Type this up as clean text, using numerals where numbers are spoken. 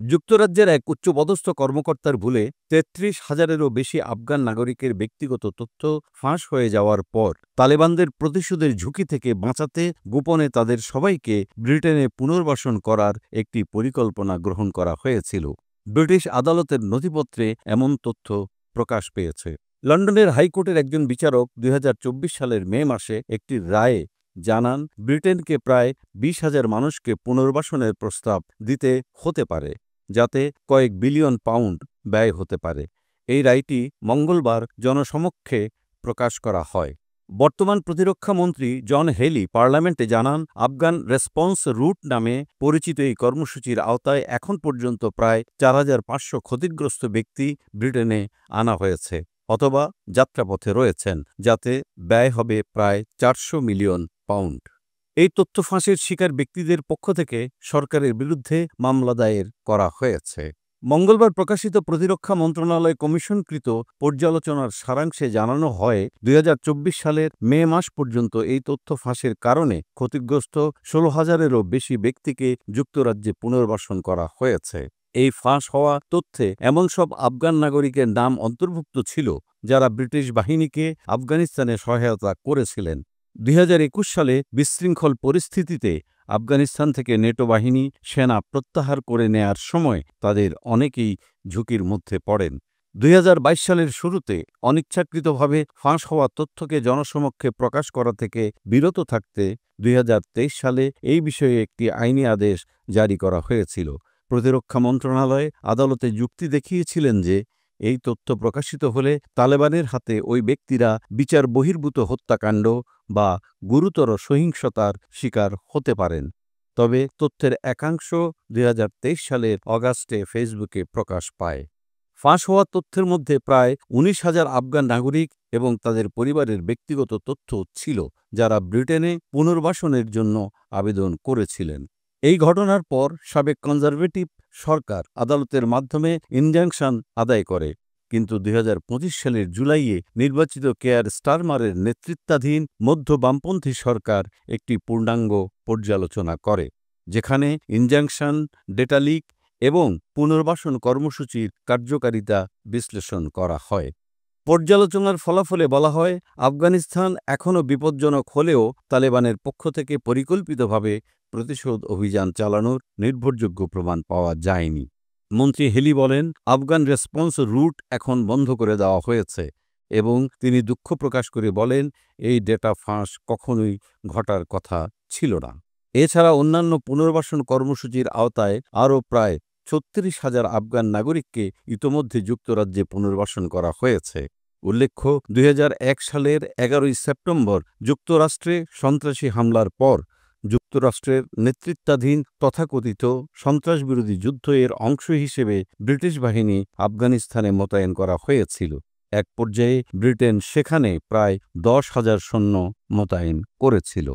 যুক্তরাজ্যের এক উচ্চপদস্থ কর্মকর্তার ভুলে ৩৩,০০০-এরও বেশি আফগান নাগরিকের ব্যক্তিগত তথ্য ফাঁস হয়ে যাওয়ার পর তালেবানদের প্রতিশোধের ঝুঁকি থেকে বাঁচাতে গোপনে তাদের সবাইকে ব্রিটেনে পুনর্বাসন করার একটি পরিকল্পনা গ্রহণ করা হয়েছিল। ব্রিটিশ আদালতের নথিপত্রে এমন তথ্য প্রকাশ পেয়েছে। লন্ডনের হাইকোর্টের একজন বিচারক ২০২৪ সালের মে মাসে একটি রায়ে জানান, ব্রিটেনকে প্রায় ২০,০০০ মানুষকে পুনর্বাসনের প্রস্তাব দিতে হতে পারে, যাতে কয়েক বিলিয়ন পাউন্ড ব্যয় হতে পারে। এই রায়টি মঙ্গলবার জনসমক্ষে প্রকাশ করা হয়। বর্তমান প্রতিরক্ষা মন্ত্রী জন হেলি পার্লামেন্টে জানান, আফগান রেসপন্স রুট নামে পরিচিত এই কর্মসূচির আওতায় এখন পর্যন্ত প্রায় ৪,৫০০ ক্ষতিগ্রস্ত ব্যক্তি ব্রিটেনে আনা হয়েছে অথবা যাত্রাপথে রয়েছেন, যাতে ব্যয় হবে প্রায় ৪০০ মিলিয়ন পাউন্ড। এই তথ্য ফাঁসের শিকার ব্যক্তিদের পক্ষ থেকে সরকারের বিরুদ্ধে মামলা দায়ের করা হয়েছে। মঙ্গলবার প্রকাশিত প্রতিরক্ষা মন্ত্রণালয় কমিশনকৃত পর্যালোচনার সারাংশে জানানো হয়, ২০২৪ সালের মে মাস পর্যন্ত এই তথ্য ফাঁসের কারণে ক্ষতিগ্রস্ত ১৬,০০০-এরও বেশি ব্যক্তিকে যুক্তরাজ্যে পুনর্বাসন করা হয়েছে। এই ফাঁস হওয়া তথ্যে এমন সব আফগান নাগরিকের নাম অন্তর্ভুক্ত ছিল যারা ব্রিটিশ বাহিনীকে আফগানিস্তানে সহায়তা করেছিলেন। ২০২১ সালে বিশৃঙ্খল পরিস্থিতিতে আফগানিস্তান থেকে নেটো বাহিনী সেনা প্রত্যাহার করে নেয়ার সময় তাদের অনেকেই ঝুঁকির মধ্যে পড়েন। ২০২২ সালের শুরুতে অনিচ্ছাকৃতভাবে ফাঁস হওয়া তথ্যকে জনসমক্ষে প্রকাশ করা থেকে বিরত থাকতে ২০২৩ সালে এই বিষয়ে একটি আইনি আদেশ জারি করা হয়েছিল। প্রতিরক্ষা মন্ত্রণালয় আদালতে যুক্তি দেখিয়েছিলেন যে এই তথ্য প্রকাশিত হলে তালেবানের হাতে ওই ব্যক্তিরা বিচার বহির্ভূত হত্যাকাণ্ড বা গুরুতর সহিংসতার শিকার হতে পারেন। তবে তথ্যের একাংশ ২০২৩ সালের অগাস্টে ফেসবুকে প্রকাশ পায়। ফাঁস হওয়া তথ্যের মধ্যে প্রায় ১৯,০০০ আফগান নাগরিক এবং তাদের পরিবারের ব্যক্তিগত তথ্য ছিল, যারা ব্রিটেনে পুনর্বাসনের জন্য আবেদন করেছিলেন। এই ঘটনার পর সাবেক কনজারভেটিভ সরকার আদালতের মাধ্যমে ইনজাংশন আদায় করে, কিন্তু ২০২৫ সালের জুলাইয়ে নির্বাচিত কেয়ার স্টারমারের নেতৃত্বাধীন মধ্য বামপন্থী সরকার একটি পূর্ণাঙ্গ পর্যালোচনা করে, যেখানে ইনজাংশন, ডেটা লিক এবং পুনর্বাসন কর্মসূচির কার্যকারিতা বিশ্লেষণ করা হয়। পর্যালোচনার ফলাফলে বলা হয়, আফগানিস্তান এখনও বিপজ্জনক হলেও তালেবানের পক্ষ থেকে পরিকল্পিতভাবে প্রতিশোধ অভিযান চালানোর নির্ভরযোগ্য প্রমাণ পাওয়া যায়নি। মন্ত্রী হেলি বলেন, আফগান রেসপন্স রুট এখন বন্ধ করে দেওয়া হয়েছে এবং তিনি দুঃখ প্রকাশ করে বলেন, এই ডেটা ফাঁস কখনোই ঘটার কথা ছিল না। এছাড়া অন্যান্য পুনর্বাসন কর্মসূচির আওতায় আরও প্রায় ৩৬,০০০ আফগান নাগরিককে ইতোমধ্যে যুক্তরাজ্যে পুনর্বাসন করা হয়েছে। উল্লেখ্য, ২০০১ সালের ১১ই সেপ্টেম্বর যুক্তরাষ্ট্রে সন্ত্রাসী হামলার পর যুক্তরাষ্ট্রের নেতৃত্বাধীন তথাকথিত সন্ত্রাসবিরোধী যুদ্ধ এর অংশ হিসেবে ব্রিটিশ বাহিনী আফগানিস্তানে মোতায়েন করা হয়েছিল। এক পর্যায়ে ব্রিটেন সেখানে প্রায় ১০,০০০ সৈন্য মোতায়েন করেছিল।